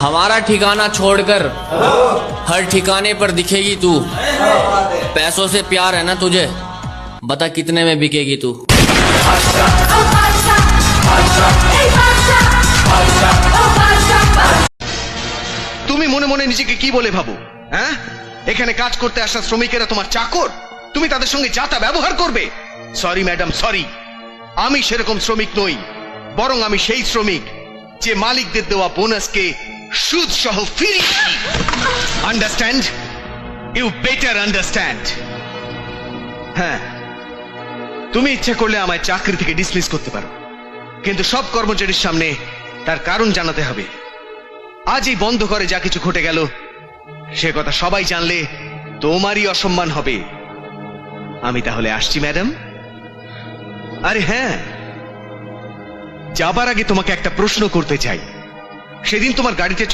हमारा ठिकाना छोड़कर हर ठिकाने पर दिखेगी तू। पैसों से प्यार है ना तुझे, बता कितने में बिकेगी तू। তুমি মনে মনে নিজেকে কি বলে ভাবো? হ্যাঁ, এখানে কাজ করতে আসা শ্রমিকেরা তোমার চাকর, তুমি তাদের সঙ্গে যাতা ব্যবহার করবে? সরি ম্যাডাম, সরি, আমি সেরকম শ্রমিক নই। বরং আমি সেই শ্রমিক যে মালিকদের দেওয়া বোনাসকে সুদ সহ ফিরিয়ে দিই। আন্ডারস্ট্যান্ড? You better understand. হ্যাঁ, তুমি ইচ্ছা করলে আমায় চাকরি থেকে ডিসমিস করতে পারো, কিন্তু সব কর্মচারীর সামনে তার কারণ জানাতে হবে। আজ এই বন্ধ করে যা কিছু ঘটে গেল সে কথা সবাই জানলে তোমারই অসম্মান হবে। আমি তাহলে আসছি ম্যাডাম। আরে হ্যাঁ, যাবার আগে তোমাকে একটা প্রশ্ন করতে চাই। সেদিন তোমার গাড়িতে